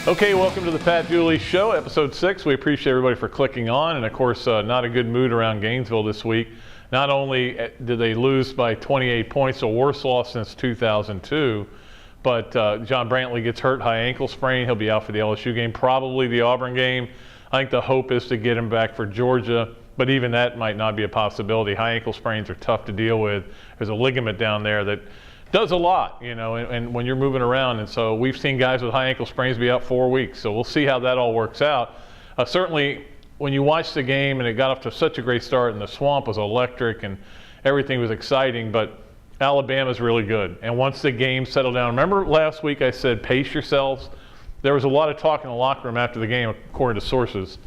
Okay, welcome to the Pat Dooley Show, episode 6. We appreciate everybody for clicking on, and of course, not a good mood around Gainesville this week. Not only did they lose by 28 points, the worst loss since 2002, but John Brantley gets hurt, high ankle sprain. He'll be out for the LSU game, probably the Auburn game. I think the hope is to get him back for Georgia, but even that might not be a possibility. High ankle sprains are tough to deal with. There's a ligament down there that does a lot, you know, and when you're moving around. And so we've seen guys with high ankle sprains be out 4 weeks. So we'll see how that all works out. Certainly, when you watch the game and it got off to such a great start and the swamp was electric and everything was exciting, but Alabama's really good. And once the game settled down, remember last week I said pace yourselves? There was a lot of talk in the locker room after the game, according to sources,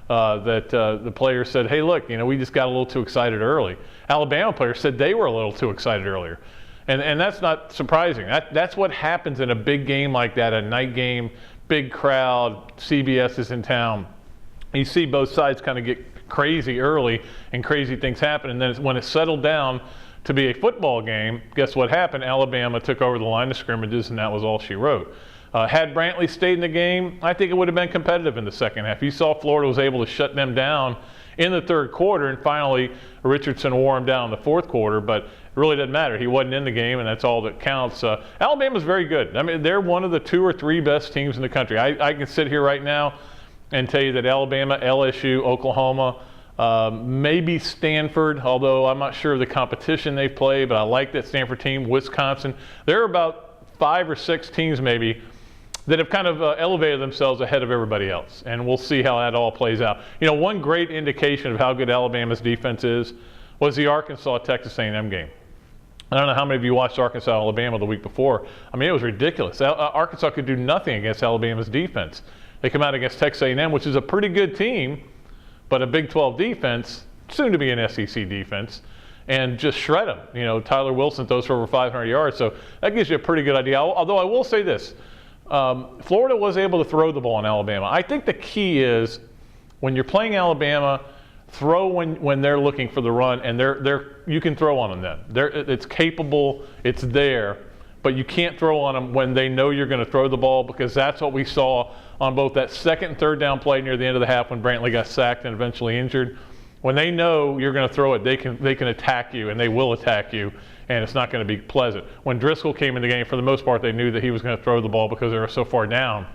that the players said, hey, look, you know, we just got a little too excited early. Alabama players said they were a little too excited earlier. And that's not surprising. That's what happens in a big game like that, a night game, big crowd, CBS is in town. You see both sides kind of get crazy early and crazy things happen. And then when it settled down to be a football game, guess what happened? Alabama took over the line of scrimmages, and that was all she wrote. Had Brantley stayed in the game, I think it would have been competitive in the second half. You saw Florida was able to shut them down in the third quarter, and finally Richardson wore him down in the fourth quarter, but it really doesn't matter. He wasn't in the game, and that's all that counts. Alabama's very good. I mean, they're one of the 2 or 3 best teams in the country. I can sit here right now and tell you that Alabama, LSU, Oklahoma, maybe Stanford, although I'm not sure of the competition they play, but I like that Stanford team, Wisconsin. There are about 5 or 6 teams maybe that have kind of elevated themselves ahead of everybody else. And we'll see how that all plays out. You know, one great indication of how good Alabama's defense is was the Arkansas-Texas A&M game. I don't know how many of you watched Arkansas-Alabama the week before. I mean, it was ridiculous. Arkansas could do nothing against Alabama's defense. They come out against Texas A&M, which is a pretty good team, but a Big 12 defense, soon to be an SEC defense, and just shred them. You know, Tyler Wilson throws for over 500 yards, so that gives you a pretty good idea. Although I will say this, Florida was able to throw the ball in Alabama. I think the key is when you're playing Alabama, throw when they're looking for the run, and you can throw on them then. It's capable, it's there, but you can't throw on them when they know you're going to throw the ball, because that's what we saw on both that second and third down play near the end of the half when Brantley got sacked and eventually injured. When they know you're going to throw it, they can attack you, and they will attack you, and it's not going to be pleasant. When Driscoll came in the game, for the most part, they knew that he was going to throw the ball because they were so far down,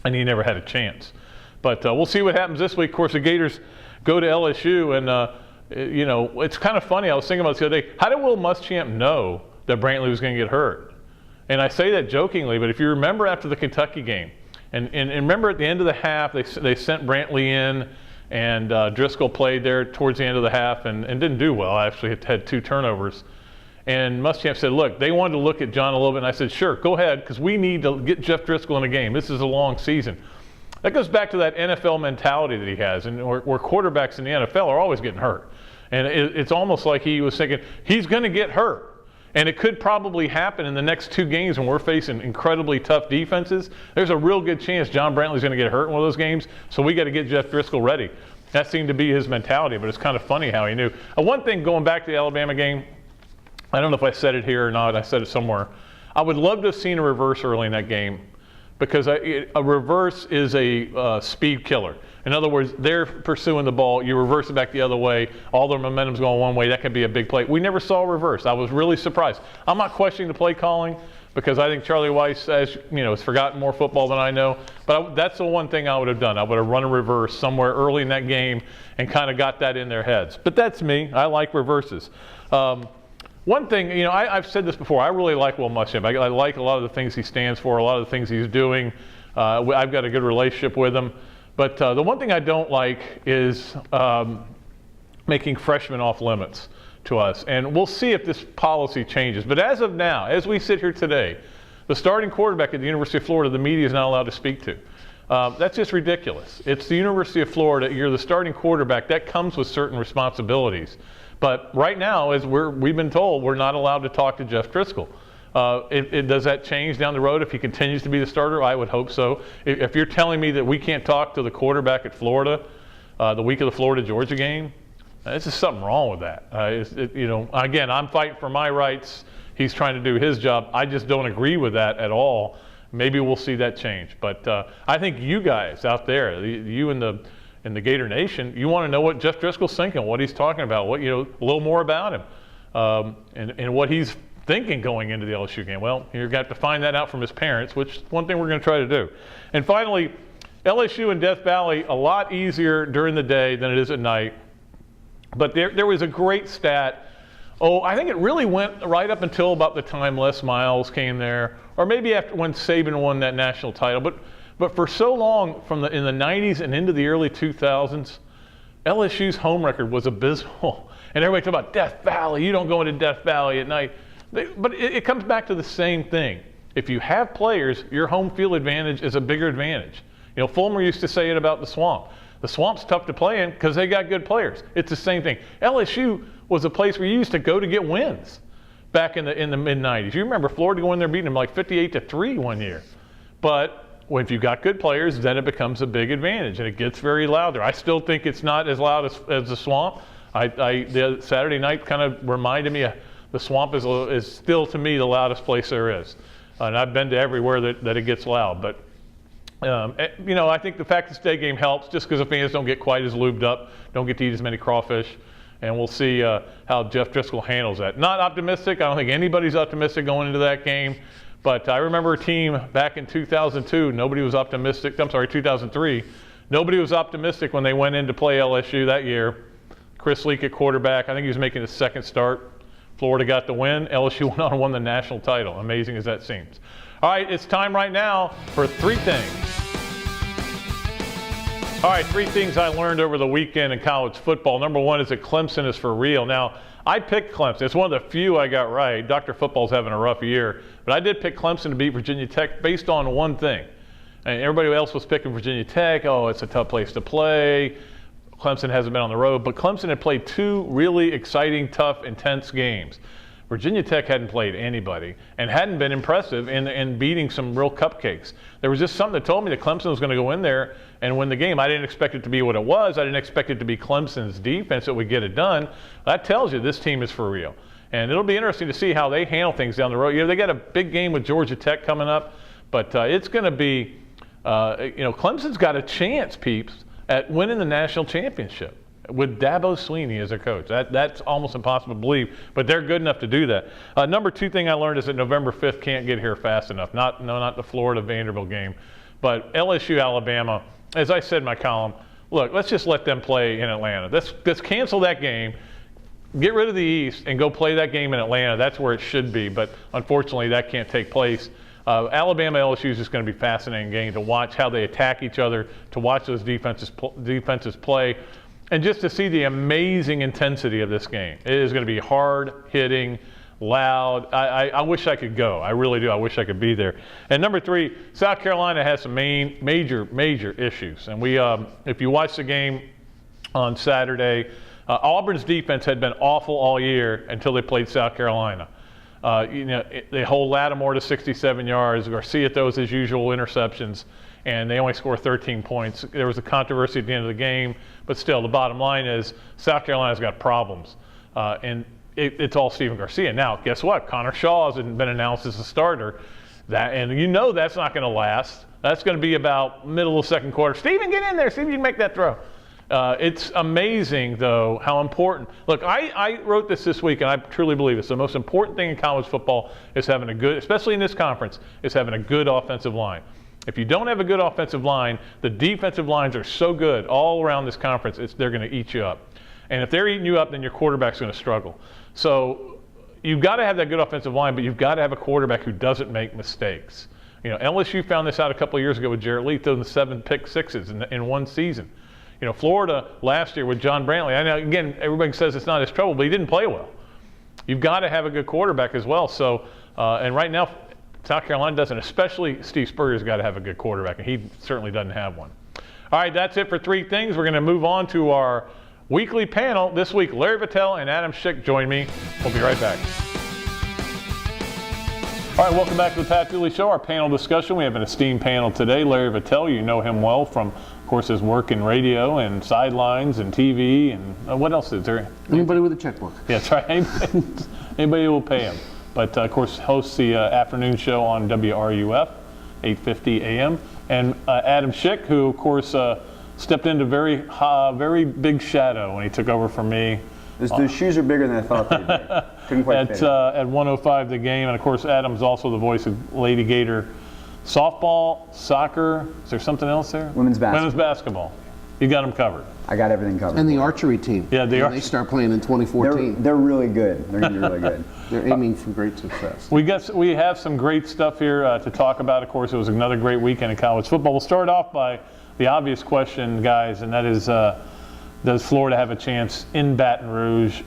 and he never had a chance. But we'll see what happens this week. Of course, the Gators go to LSU, and you know, it's kind of funny. I was thinking about this the other day. How did Will Muschamp know that Brantley was going to get hurt? And I say that jokingly, but if you remember after the Kentucky game, and remember at the end of the half, they sent Brantley in, and Driscoll played there towards the end of the half and didn't do well. I actually had 2 turnovers. And Muschamp said, look, they wanted to look at John a little bit, and I said, sure, go ahead, because we need to get Jeff Driscoll in the game. This is a long season. That goes back to that NFL mentality that he has, and where quarterbacks in the NFL are always getting hurt. And it's almost like he was thinking, he's going to get hurt. And it could probably happen in the next 2 games when we're facing incredibly tough defenses. There's a real good chance John Brantley's going to get hurt in one of those games, so we got to get Jeff Driscoll ready. That seemed to be his mentality, but it's kind of funny how he knew. One thing going back to the Alabama game, I don't know if I said it here or not, I said it somewhere. I would love to have seen a reverse early in that game, because a reverse is a speed killer. In other words, they're pursuing the ball, you reverse it back the other way, all their momentum's going one way, that could be a big play. We never saw a reverse. I was really surprised. I'm not questioning the play calling, because I think Charlie Weiss, as you know, has forgotten more football than I know, but that's the one thing I would have done. I would have run a reverse somewhere early in that game and kind of got that in their heads. But that's me. I like reverses. One thing, you know, I've said this before, I really like Will Muschamp. I like a lot of the things he stands for, a lot of the things he's doing. I've got a good relationship with him. But the one thing I don't like is making freshmen off limits to us. And we'll see if this policy changes. But as of now, as we sit here today, the starting quarterback at the University of Florida, the media is not allowed to speak to. That's just ridiculous. It's the University of Florida. You're the starting quarterback. That comes with certain responsibilities. But right now, as we've been told, we're not allowed to talk to Jeff Driscoll. Does that change down the road if he continues to be the starter? I would hope so. If you're telling me that we can't talk to the quarterback at Florida the week of the Florida-Georgia game, there's just something wrong with that. You know, again, I'm fighting for my rights. He's trying to do his job. I just don't agree with that at all. maybe we'll see that change. But I think you guys out there, you in the Gator Nation, you want to know what Jeff Driscoll's thinking, what he's talking about, what a little more about him, and what he's thinking going into the LSU game. Well, you're going to have to find that out from his parents, which is one thing we're going to try to do. And finally, LSU and Death Valley, a lot easier during the day than it is at night. But there was a great stat. I think it really went right up until about the time Les Miles came there, or maybe after when Saban won that national title. But for so long, in the 90s and into the early 2000s, LSU's home record was abysmal. And everybody talked about Death Valley. You don't go into Death Valley at night. But it comes back to the same thing. If you have players, your home field advantage is a bigger advantage. Fulmer used to say it about the Swamp. The Swamp's tough to play in because they got good players. It's the same thing. LSU was a place where you used to go to get wins back in the mid-90s. You remember Florida going there beating them like 58-3 one year. But if you got good players, then it becomes a big advantage, and it gets very loud there. I still think it's not as loud as the Swamp. The Saturday night kind of reminded me the Swamp is still, to me, the loudest place there is. And I've been to everywhere that it gets loud. But, I think the fact that the day game helps just because the fans don't get quite as lubed up, don't get to eat as many crawfish. And we'll see how Jeff Driscoll handles that. Not optimistic. I don't think anybody's optimistic going into that game. But I remember a team back in 2002, nobody was optimistic. I'm sorry, 2003. Nobody was optimistic when they went in to play LSU that year. Chris Leak at quarterback. I think he was making his second start. Florida got the win. LSU went on and won the national title. Amazing as that seems. All right, it's time right now for 3 things. All right, 3 things I learned over the weekend in college football. Number 1 is that Clemson is for real. Now, I picked Clemson. It's one of the few I got right. Dr. Football's having a rough year. But I did pick Clemson to beat Virginia Tech based on one thing. And everybody else was picking Virginia Tech. Oh, it's a tough place to play. Clemson hasn't been on the road. But Clemson had played 2 really exciting, tough, intense games. Virginia Tech hadn't played anybody and hadn't been impressive in beating some real cupcakes. There was just something that told me that Clemson was going to go in there and win the game. I didn't expect it to be what it was. I didn't expect it to be Clemson's defense that would get it done. That tells you this team is for real. And it'll be interesting to see how they handle things down the road. They got a big game with Georgia Tech coming up, but it's going to be, Clemson's got a chance, peeps, at winning the national championship with Dabo Swinney as a coach. That's almost impossible to believe, but they're good enough to do that. Number 2 thing I learned is that November 5th can't get here fast enough. Not the Florida-Vanderbilt game, but LSU-Alabama. As I said in my column, look, let's just let them play in Atlanta. Let's cancel that game, get rid of the East, and go play that game in Atlanta. That's where it should be, but unfortunately that can't take place. Alabama-LSU is just going to be a fascinating game to watch how they attack each other, to watch those defenses play. And just to see the amazing intensity of this game. It is going to be hard-hitting, loud. I wish I could go. I really do. I wish I could be there. And number 3, South Carolina has some major issues. And if you watch the game on Saturday, Auburn's defense had been awful all year until they played South Carolina. They hold Lattimore to 67 yards. Garcia throws his usual interceptions, and they only score 13 points. There was a controversy at the end of the game, but still, the bottom line is South Carolina's got problems, and it's all Stephen Garcia. Now, guess what? Connor Shaw hasn't been announced as a starter, and that's not going to last. That's going to be about middle of the second quarter. Stephen, get in there. See if you can make that throw. It's amazing, though, how important. Look, I wrote this week, and I truly believe it's the most important thing in college football is having a good, especially in this conference, is having a good offensive line. If you don't have a good offensive line, the defensive lines are so good all around this conference, they're going to eat you up. And if they're eating you up, then your quarterback's going to struggle. So you've got to have that good offensive line, but you've got to have a quarterback who doesn't make mistakes. LSU found this out a couple of years ago with Jarrett Lee throwing the 7 pick sixes in one season. Florida last year with John Brantley, I know, again, everybody says it's not his trouble, but he didn't play well. You've got to have a good quarterback as well. So, and right now, South Carolina doesn't, especially Steve Spurrier's got to have a good quarterback, and he certainly doesn't have one. All right, that's it for 3 things. We're going to move on to our weekly panel. This week, Larry Vettel and Adam Schick join me. We'll be right back. All right, welcome back to the Pat Dooley Show, our panel discussion. We have an esteemed panel today. Larry Vettel, you know him well from, of course, his work in radio and sidelines and TV and what else is there? Anybody with a checkbook. Yeah, that's right. Anybody who will pay him. But, of course, hosts the afternoon show on WRUF 8:50 a.m. And Adam Schick, who, of course, stepped into very big shadow when he took over from me. Those shoes are bigger than I thought they'd be. Couldn't quite fit at 1:05 the game. And, of course, Adam's also the voice of Lady Gator softball, soccer. Is there something else there? Women's basketball. Women's basketball. You got them covered. I got everything covered. And the archery team. Yeah, they start playing in 2014. They're really good. They're going to be really good. They're aiming for great success. We have some great stuff here to talk about. Of course, it was another great weekend in college football. We'll start off by the obvious question, guys, and that is, does Florida have a chance in Baton Rouge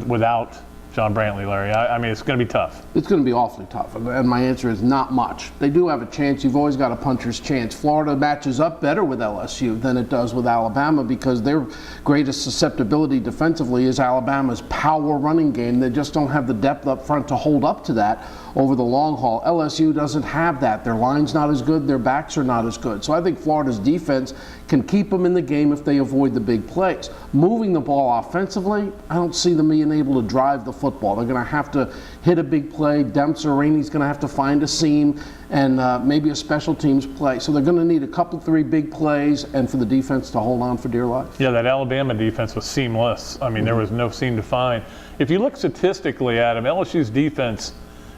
without John Brantley, Larry? I mean, it's going to be tough. It's going to be awfully tough, and my answer is not much. They do have a chance. You've always got a puncher's chance. Florida matches up better with LSU than it does with Alabama because their greatest susceptibility defensively is Alabama's power running game. They just don't have the depth up front to hold up to that over the long haul. LSU doesn't have that. Their line's not as good. Their backs are not as good. So I think Florida's defense can keep them in the game if they avoid the big plays. Moving the ball offensively, I don't see them being able to drive the football. They're going to have to hit a big play. Demps or Rainey's going to have to find a seam and maybe a special teams play. So they're going to need a couple, 3 big plays and for the defense to hold on for dear life. Yeah, that Alabama defense was seamless. I mean, there was no seam to find. If you look statistically, Adam, LSU's defense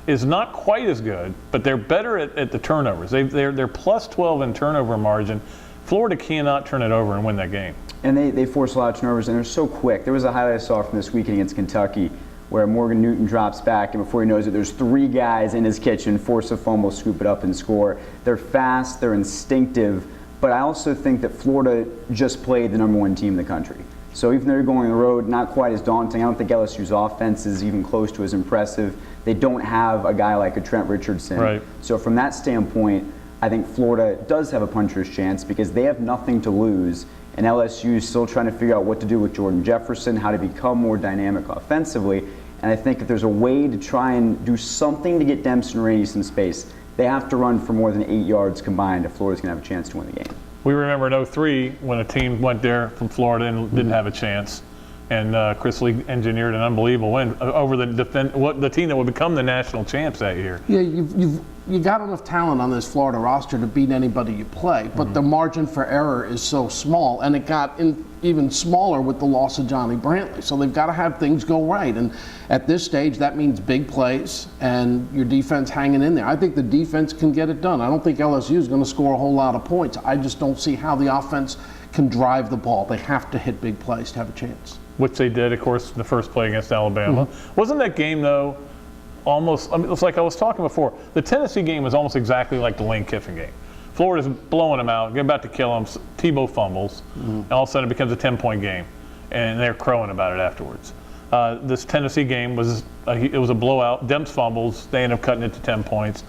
is not quite as good, but they're better at the turnovers. They're plus 12 in turnover margin. Florida cannot turn it over and win that game. And they force a lot of turnovers, and they're so quick. There was a highlight I saw from this weekend against Kentucky where Morgan Newton drops back, and before he knows it, there's 3 guys in his kitchen, force a fumble, scoop it up, and score. They're fast, they're instinctive, but I also think that Florida just played the #1 team in the country. So even though they're going on the road, not quite as daunting. I don't think LSU's offense is even close to as impressive. They don't have a guy like a Trent Richardson. Right. So from that standpoint, I think Florida does have a puncher's chance because they have nothing to lose, and LSU is still trying to figure out what to do with Jordan Jefferson, how to become more dynamic offensively. And I think if there's a way to try and do something to get Demps and Rainey some space, they have to run for more than 8 yards combined if Florida's going to have a chance to win the game. We remember in 2003 when a team went there from Florida and didn't have a chance. And Chris Lee engineered an unbelievable win over the team that would become the national champs that year. Yeah, you got enough talent on this Florida roster to beat anybody you play, but the margin for error is so small, and it got even smaller with the loss of Johnny Brantley. So they've got to have things go right, and at this stage, that means big plays and your defense hanging in there. I think the defense can get it done. I don't think LSU is going to score a whole lot of points. I just don't see how the offense can drive the ball. They have to hit big plays to have a chance. Which they did, of course, the first play against Alabama. Wasn't that game, though, almost, I mean, it's like I was talking before, the Tennessee game was almost exactly like the Lane Kiffin game. Florida's blowing them out, about to kill them, Tebow fumbles, and all of a sudden it becomes a 10-point game, and they're crowing about it afterwards. This Tennessee game was a blowout, Demps fumbles, they end up cutting it to 10 points.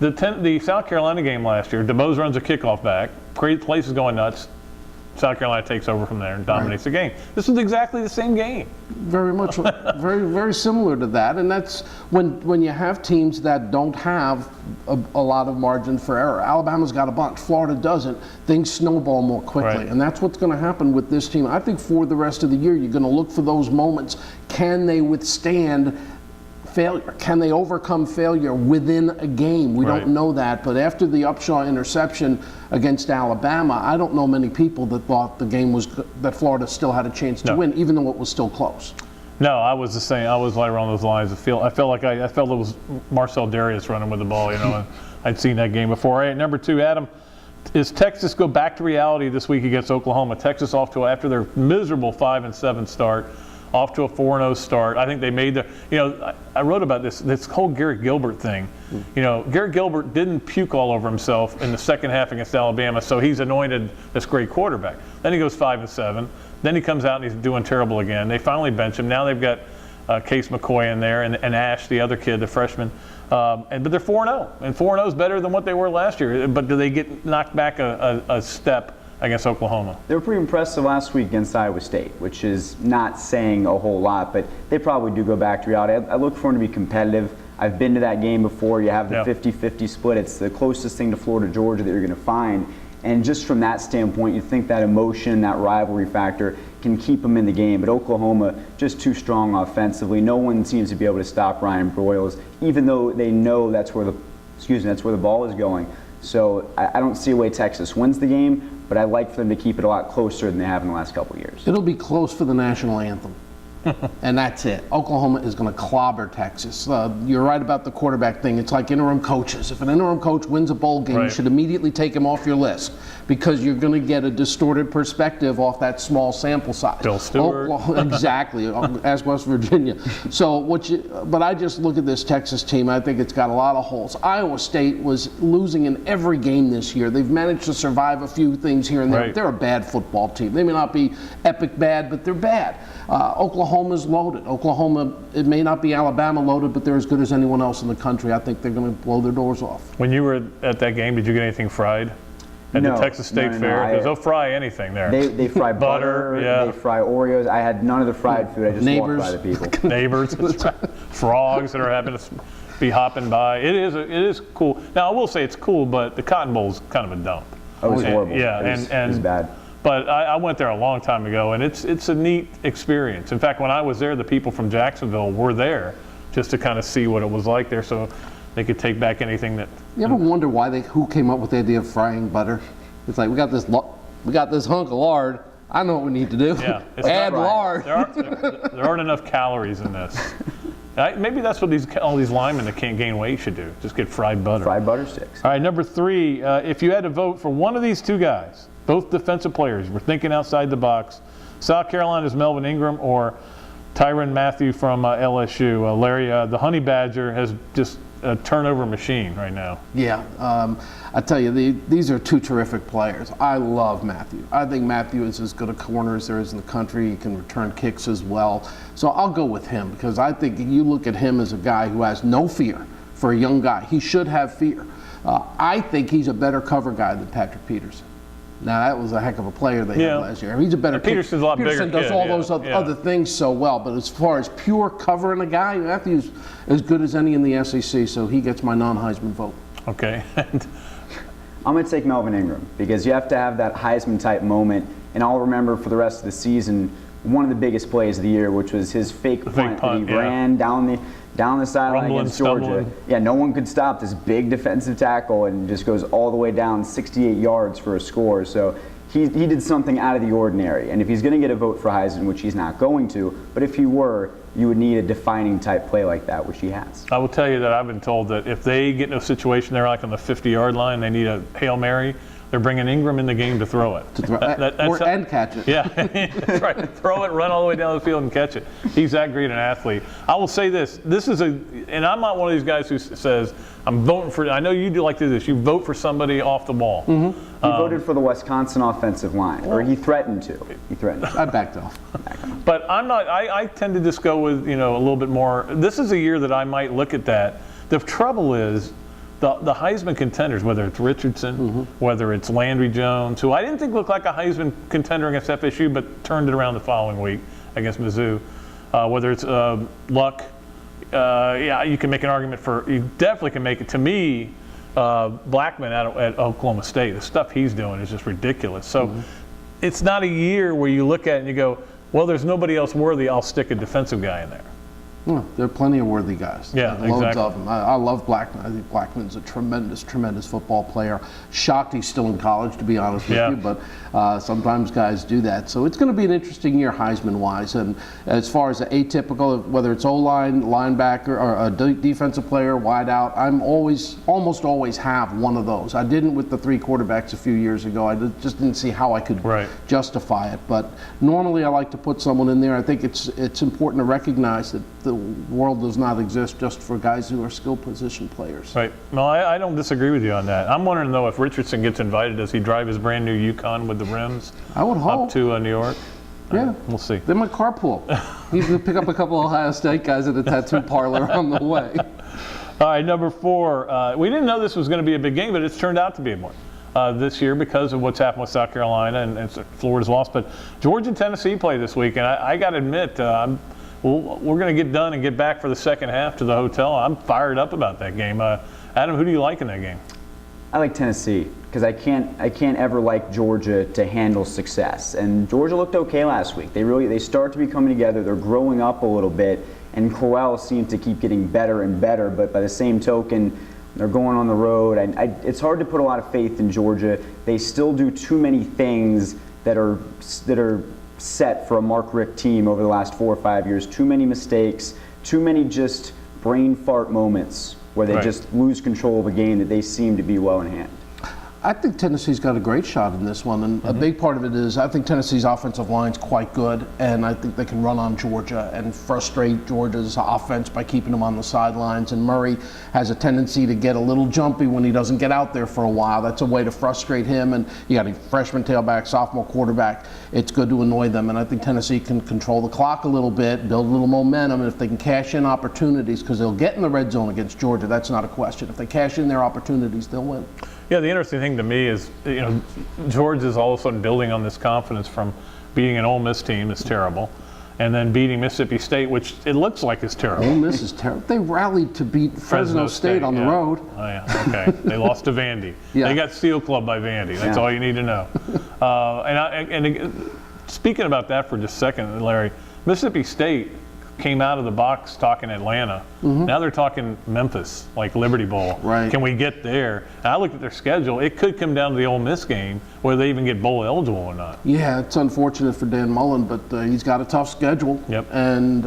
The South Carolina game last year, DeBose runs a kickoff back, place is going nuts, South Carolina takes over from there and dominates the game. This is exactly the same game. Very much, very, very similar to that. And that's when you have teams that don't have a lot of margin for error. Alabama's got a bunch. Florida doesn't. Things snowball more quickly. Right. And that's what's going to happen with this team. I think for the rest of the year, you're going to look for those moments. Can they withstand failure? Can they overcome failure within a game? We don't know that, but after the Upshaw interception against Alabama, I don't know many people that thought the game was that Florida still had a chance to win, even though it was still close. No, I was the same. I was right around those lines. I felt it was Marcel Darius running with the ball. And I'd seen that game before. All right, number 2, Adam. Is Texas go back to reality this week against Oklahoma? Texas off to after their miserable 5-7 start. Off to a 4-0 start. I think they made I wrote about this whole Garrett Gilbert thing. Garrett Gilbert didn't puke all over himself in the second half against Alabama, so he's anointed this great quarterback. Then he goes 5-7. Then he comes out and he's doing terrible again. They finally bench him. Now they've got Case McCoy in there and Ash, the other kid, the freshman. But they're 4-0. And 4-0 is better than what they were last year. But do they get knocked back a step against Oklahoma? They were pretty impressive last week against Iowa State, which is not saying a whole lot, but they probably do go back to reality. I look for them to be competitive. I've been to that game before. You have the 50-50 split. It's the closest thing to Florida-Georgia that you're going to find. And just from that standpoint, you think that emotion, that rivalry factor can keep them in the game. But Oklahoma, just too strong offensively. No one seems to be able to stop Ryan Broyles, even though they know that's where the ball is going. So I don't see a way Texas wins the game, but I like for them to keep it a lot closer than they have in the last couple of years. It'll be close for the national anthem. And that's it. Oklahoma is going to clobber Texas. You're right about the quarterback thing. It's like interim coaches. If an interim coach wins a bowl game, you should immediately take him off your list because you're going to get a distorted perspective off that small sample size. Bill Stewart. Exactly. Ask West Virginia. But I just look at this Texas team. I think it's got a lot of holes. Iowa State was losing in every game this year. They've managed to survive a few things here and there. Right. They're a bad football team. They may not be epic bad, but they're bad. Oklahoma's loaded. Oklahoma, it may not be Alabama loaded, but they're as good as anyone else in the country. I think they're going to blow their doors off. When you were at that game, did you get anything fried at the Texas State Fair? Because they'll fry anything there. They fry butter, they fry Oreos. I had none of the fried food. I just walked by the people. Neighbors, frogs that are having to be hopping by. It is cool. Now, I will say it's cool, but the Cotton Bowl's kind of a dump. Oh, it was horrible. Yeah, it was bad. But I went there a long time ago, and it's a neat experience. In fact, when I was there, the people from Jacksonville were there just to kind of see what it was like there, so they could take back anything that. You ever wonder who came up with the idea of frying butter? It's like we got this hunk of lard. I know what we need to do. Yeah, add lard. There aren't enough calories in this. Maybe that's what all these linemen that can't gain weight should do. Just get fried butter. Fried butter sticks. All right, number 3. If you had to vote for one of these two guys, both defensive players, we're thinking outside the box, South Carolina's Melvin Ingram or Tyrann Mathieu from LSU. Larry, the Honey Badger has just a turnover machine right now. Yeah, I tell you, these are two terrific players. I love Mathieu. I think Mathieu is as good a corner as there is in the country. He can return kicks as well. So I'll go with him because I think you look at him as a guy who has no fear for a young guy. He should have fear. I think he's a better cover guy than Patrick Peterson. Now, that was a heck of a player they had last year. He's a better Peterson's a lot bigger Peterson does kid, all those other things so well, but as far as pure covering a guy, Matthew's as good as any in the SEC, so he gets my non-Heisman vote. Okay. I'm going to take Melvin Ingram because you have to have that Heisman-type moment, and I'll remember for the rest of the season one of the biggest plays of the year, which was his fake punt that he ran down the sideline against Georgia. Stumbling. Yeah, no one could stop this big defensive tackle and just goes all the way down 68 yards for a score. So he did something out of the ordinary. And if he's going to get a vote for Heisman, which he's not going to, but if he were, you would need a defining type play like that, which he has. I will tell you that I've been told that if they get in a situation they're like on the 50-yard line, they need a Hail Mary, they're bringing Ingram in the game to throw it. And catch it. Yeah, that's right. Throw it, run all the way down the field and catch it. He's that great an athlete. I will say this is and I'm not one of these guys who says, I'm voting for, I know you do like to do this, you vote for somebody off the ball. Mm-hmm. He voted for the Wisconsin offensive line, or he threatened to. I backed off. But I'm not, I tend to just go with, a little bit more. This is a year that I might look at that. The trouble is, the Heisman contenders, whether it's Richardson, whether it's Landry Jones, who I didn't think looked like a Heisman contender against FSU, but turned it around the following week against Mizzou, whether it's Luck, you can make an argument you definitely can make it, to me, Blackman at Oklahoma State. The stuff he's doing is just ridiculous. So it's not a year where you look at it and you go, well, there's nobody else worthy, I'll stick a defensive guy in there. Well, there are plenty of worthy guys. Yeah, loads exactly. of them. I love Blackman. I think Blackman's a tremendous, tremendous football player. Shocked he's still in college, to be honest with you, but sometimes guys do that. So it's going to be an interesting year Heisman-wise. And as far as the atypical, whether it's O-line, linebacker, or a defensive player, wide out, I'm almost always have one of those. I didn't with the 3 quarterbacks a few years ago. I just didn't see how I could justify it. But normally I like to put someone in there. I think it's important to recognize that the world does not exist just for guys who are skill position players. Right. No, I don't disagree with you on that. I'm wondering, though, if Richardson gets invited, does he drive his brand new Yukon with the rims I would hope. up to New York? Yeah. We'll see. They might carpool. He's going to pick up a couple of Ohio State guys at a tattoo parlor on the way. All right, number 4. We didn't know this was going to be a big game, but it's turned out to be one this year because of what's happened with South Carolina and Florida's lost. But Georgia and Tennessee play this week, and I got to admit, we're going to get done and get back for the second half to the hotel. I'm fired up about that game. Adam, who do you like in that game? I like Tennessee because I can't ever like Georgia to handle success. And Georgia looked okay last week. They start to be coming together. They're growing up a little bit, and Corral seems to keep getting better and better. But by the same token, They're going on the road. It's hard to put a lot of faith in Georgia. They still do too many things that are set for a Mark Richt team over the last 4 or 5 years. Too many mistakes, too many just brain fart moments where they just lose control of a game that they seem to be well in hand. I think Tennessee's got a great shot in this one, and a big part of it is I think Tennessee's offensive line's quite good, and I think they can run on Georgia and frustrate Georgia's offense by keeping them on the sidelines. And Murray has a tendency to get a little jumpy when he doesn't get out there for a while. That's a way to frustrate him, and you got a freshman tailback, sophomore quarterback. It's good to annoy them, and I think Tennessee can control the clock a little bit, build a little momentum, and if they can cash in opportunities, because they'll get in the red zone against Georgia, that's not a question. If they cash in their opportunities, they'll win. Yeah, the interesting thing to me is, Georgia is all of a sudden building on this confidence from beating an Ole Miss team that's terrible, and then beating Mississippi State, which it looks like is terrible. Ole Miss is terrible. They rallied to beat Fresno State on the road. Oh, yeah, okay. They lost to Vandy. Yeah. They got Steel Club by Vandy. That's all you need to know. Speaking about that for just a second, Larry, Mississippi State came out of the box talking Atlanta. Now they're talking Memphis, like Liberty Bowl. Right. Can we get there? And I looked at their schedule. It could come down to the Ole Miss game, whether they even get bowl eligible or not. Yeah, it's unfortunate for Dan Mullen, but he's got a tough schedule. Yep. And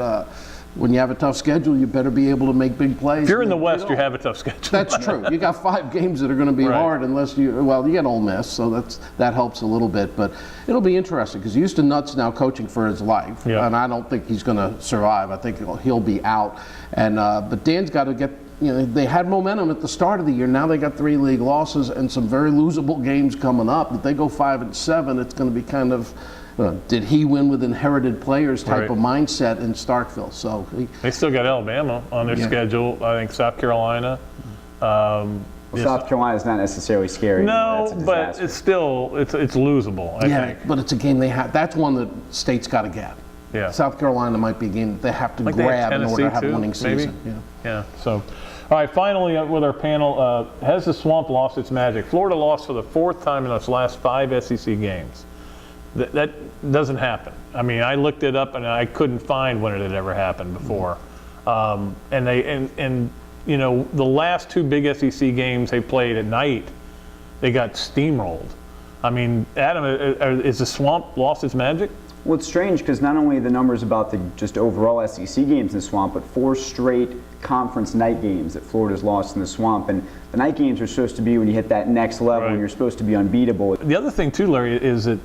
when you have a tough schedule, you better be able to make big plays. If you're in the West, you have a tough schedule. That's true. You got 5 games that are going to be hard unless you get Ole Miss, so that helps a little bit. But it'll be interesting because Houston Nutt's now coaching for his life, and I don't think he's going to survive. I think he'll be out. And but Dan's got to get. They had momentum at the start of the year. Now they got 3 league losses and some very losable games coming up. If they go 5-7, it's going to be kind of. Did he win with inherited players type of mindset in Starkville? So they still got Alabama on their schedule. I think South Carolina. South Carolina's not necessarily scary. No, but it's still it's losable. I think. But it's a game they have. That's one that State's got to get. Yeah. South Carolina might be a game that they have to grab in order to have a winning season. Maybe? Yeah. So, all right. Finally, with our panel, has the Swamp lost its magic? Florida lost for the 4th time in its last 5 SEC games. That doesn't happen. I mean, I looked it up and I couldn't find when it had ever happened before. And the last 2 big SEC games they played at night, they got steamrolled. I mean, Adam, is the Swamp lost its magic? Well, it's strange because not only the numbers about the just overall SEC games in the Swamp, but 4 straight conference night games that Florida's lost in the Swamp. And the night games are supposed to be when you hit that next level and you're supposed to be unbeatable. The other thing too, Larry, is that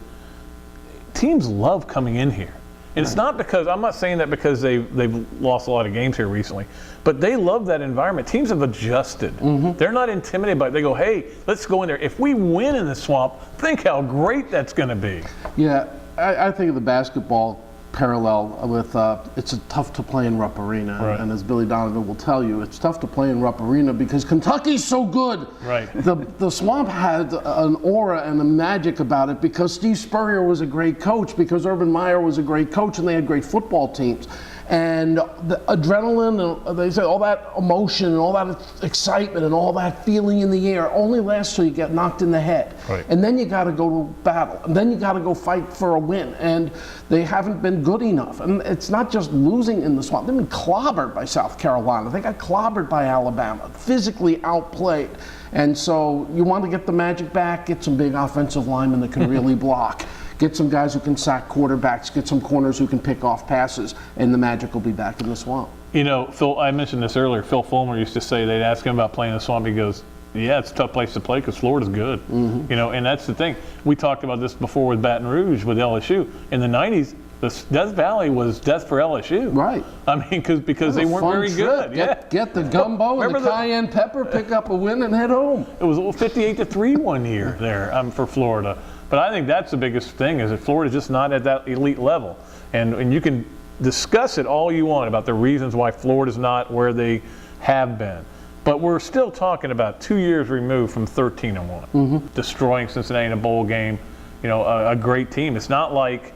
teams love coming in here. And it's not because, I'm not saying that because they've lost a lot of games here recently, but they love that environment. Teams have adjusted. They're not intimidated by it. They go, hey, let's go in there. If we win in the Swamp, think how great that's going to be. Yeah, I think of the basketball parallel with it's tough to play in Rupp Arena, and as Billy Donovan will tell you, it's tough to play in Rupp Arena because Kentucky's so good. Right. The Swamp had an aura and a magic about it because Steve Spurrier was a great coach, because Urban Meyer was a great coach, and they had great football teams. And the adrenaline, and they say all that emotion and all that excitement and all that feeling in the air only lasts till you get knocked in the head. Right. And then you got to go to battle. And then you got to go fight for a win. And they haven't been good enough. And it's not just losing in the Swamp. They've been clobbered by South Carolina. They got clobbered by Alabama, physically outplayed. And so you want to get the magic back, get some big offensive linemen that can really block. Get some guys who can sack quarterbacks, get some corners who can pick off passes, and the magic will be back in the Swamp. Phil, I mentioned this earlier. Phil Fulmer used to say, they'd ask him about playing the Swamp. He goes, yeah, it's a tough place to play because Florida's good. And that's the thing. We talked about this before with Baton Rouge, with LSU. In the 90s, the Death Valley was death for LSU. Right. I mean, because they weren't very good. Get the gumbo and the cayenne pepper, pick up a win, and head home. It was 58-3 one year there for Florida. But I think that's the biggest thing, is that Florida's just not at that elite level. And you can discuss it all you want about the reasons why Florida's not where they have been. But we're still talking about 2 years removed from 13-1, destroying Cincinnati in a bowl game, a great team. It's not like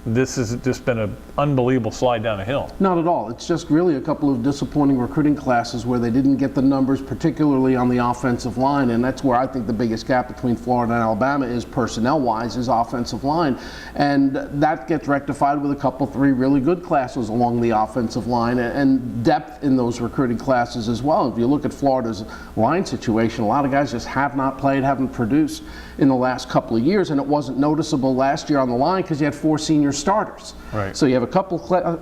this has just been an unbelievable slide down a hill. Not at all. It's just really a couple of disappointing recruiting classes where they didn't get the numbers, particularly on the offensive line, and that's where I think the biggest gap between Florida and Alabama is personnel-wise, is offensive line, and that gets rectified with a couple, 3 really good classes along the offensive line and depth in those recruiting classes as well. If you look at Florida's line situation, a lot of guys just have not played, haven't produced in the last couple of years, and it wasn't noticeable last year on the line because you had 4 senior starters. Right. So you have a couple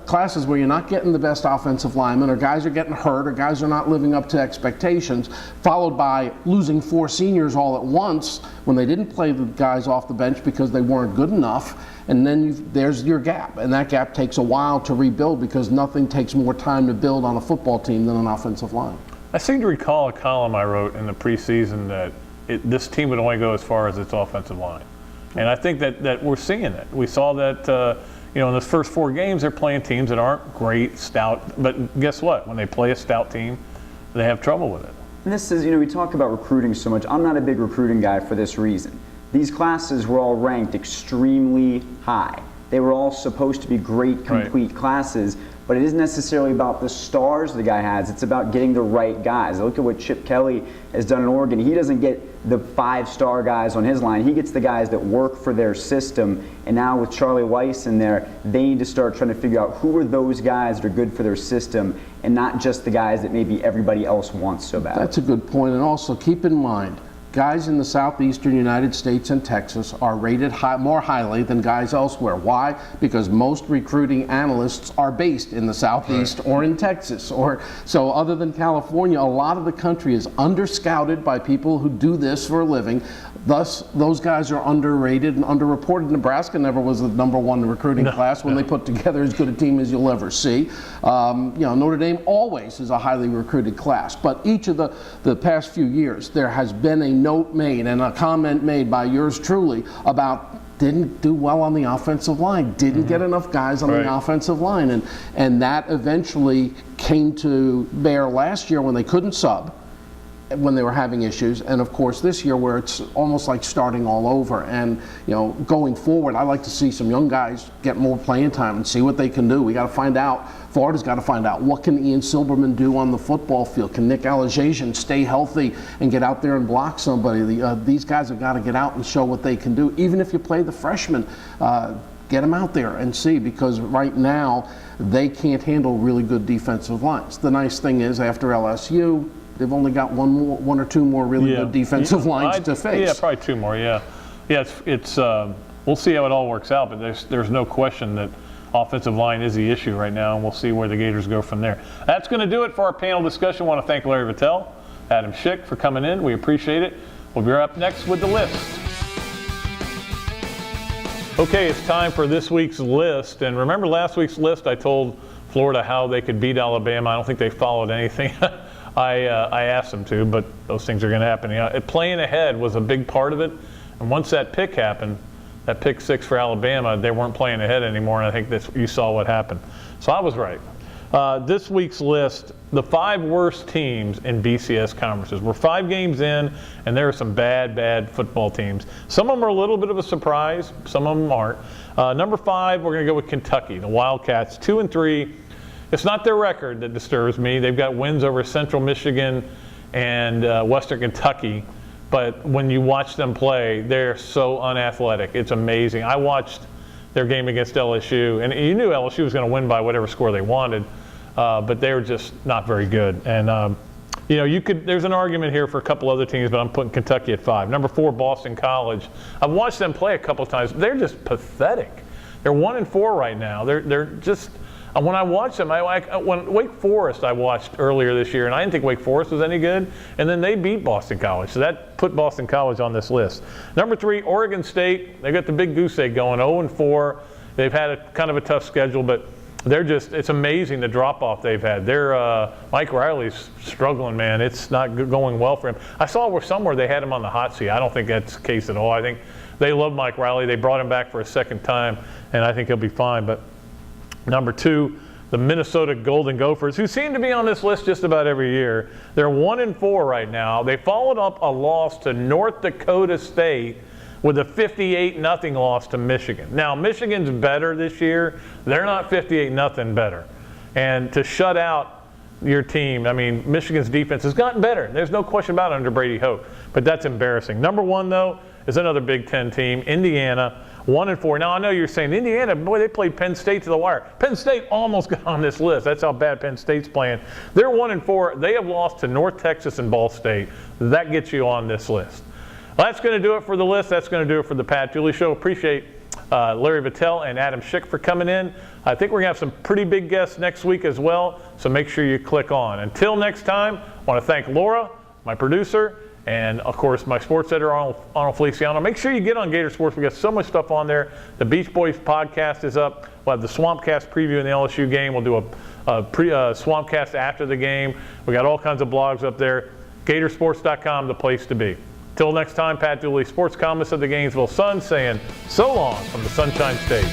classes where you're not getting the best offensive linemen, or guys are getting hurt, or guys are not living up to expectations, followed by losing 4 seniors all at once when they didn't play the guys off the bench because they weren't good enough. And then there's your gap, and that gap takes a while to rebuild because nothing takes more time to build on a football team than an offensive line. I seem to recall a column I wrote in the preseason that this team would only go as far as its offensive line. And I think that we're seeing it. We saw that, in the first 4 games, they're playing teams that aren't great, stout. But guess what? When they play a stout team, they have trouble with it. And this is, we talk about recruiting so much. I'm not a big recruiting guy for this reason. These classes were all ranked extremely high. They were all supposed to be great, complete classes. But it isn't necessarily about the stars the guy has. It's about getting the right guys. Look at what Chip Kelly has done in Oregon. He doesn't get the 5-star guys on his line. He gets the guys that work for their system. And now with Charlie Weiss in there, they need to start trying to figure out who are those guys that are good for their system and not just the guys that maybe everybody else wants so bad. That's a good point. And also keep in mind, guys in the southeastern United States and Texas are rated more highly than guys elsewhere. Why? Because most recruiting analysts are based in the southeast or in Texas. So other than California, a lot of the country is under-scouted by people who do this for a living. Thus, those guys are underrated and underreported. Nebraska never was the #1 recruiting class when they put together as good a team as you'll ever see. Notre Dame always is a highly recruited class. But each of the past few years, there has been a note made and a comment made by yours truly about didn't do well on the offensive line, didn't get enough guys on the offensive line. And that eventually came to bear last year when they couldn't sub, when they were having issues, and of course this year where it's almost like starting all over. And going forward, I like to see some young guys get more playing time and see what they can do. We got to find out. Florida's got to find out, what can Ian Silberman do on the football field? Can Nick Alajazian stay healthy and get out there and block somebody? These guys have got to get out and show what they can do. Even if you play the freshmen, get them out there and see, because right now they can't handle really good defensive lines. The nice thing is, after LSU, they've only got one or two more really good defensive lines to face. Yeah, probably 2 more. Yeah. It's we'll see how it all works out, but there's no question that offensive line is the issue right now, and we'll see where the Gators go from there. That's going to do it for our panel discussion. I want to thank Larry Vettel, Adam Schick for coming in. We appreciate it. We'll be up next with the list. Okay, it's time for this week's list. And remember last week's list, I told Florida how they could beat Alabama. I don't think they followed anything I asked them to, but those things are going to happen. Playing ahead was a big part of it. And once that pick happened, that pick 6 for Alabama, they weren't playing ahead anymore, and I think you saw what happened. So I was right. This week's list, the 5 worst teams in BCS conferences. We're 5 games in, and there are some bad football teams. Some of them are a little bit of a surprise. Some of them aren't. Number 5, we're going to go with Kentucky, the Wildcats, 2-3. It's not their record that disturbs me. They've got wins over Central Michigan and Western Kentucky. But when you watch them play, they're so unathletic. It's amazing. I watched their game against LSU, and you knew LSU was going to win by whatever score they wanted, but they were just not very good. And there's an argument here for a couple other teams, but I'm putting Kentucky at 5. Number 4, Boston College. I've watched them play a couple of times. They're just pathetic. They're 1-4 right now. They're just. When I watched them, when Wake Forest I watched earlier this year, and I didn't think Wake Forest was any good, and then they beat Boston College. So that put Boston College on this list. Number 3, Oregon State. They got the big goose egg going, 0-4. They've had kind of a tough schedule, but it's amazing the drop-off they've had. Mike Riley's struggling, man. It's not going well for him. I saw somewhere they had him on the hot seat. I don't think that's the case at all. I think they love Mike Riley. They brought him back for a second time, and I think he'll be fine. But number 2, the Minnesota Golden Gophers, who seem to be on this list just about every year. They're 1-4 right now. They followed up a loss to North Dakota State with a 58-0 loss to Michigan. Now, Michigan's better this year. They're not 58-0 better. And to shut out your team, I mean, Michigan's defense has gotten better. There's no question about it under Brady Hoke. But that's embarrassing. Number one, though, is another Big Ten team, Indiana, 1-4. Now, I know you're saying, Indiana, boy, they played Penn State to the wire. Penn State almost got on this list. That's how bad Penn State's playing. They're 1-4. They have lost to North Texas and Ball State. That gets you on this list. Well, that's going to do it for the list. That's going to do it for the Pat Dooley Show. Appreciate Larry Vettel and Adam Schick for coming in. I think we're going to have some pretty big guests next week as well, so make sure you click on. Until next time, I want to thank Laura, my producer, and, of course, my sports editor, Arnold Feliciano. Make sure you get on Gatorsports. We got so much stuff on there. The Beach Boys podcast is up. We'll have the Swampcast preview in the LSU game. We'll do a Swampcast after the game. We got all kinds of blogs up there. Gatorsports.com, the place to be. Till next time, Pat Dooley, sports columnist of the Gainesville Sun, saying so long from the Sunshine State.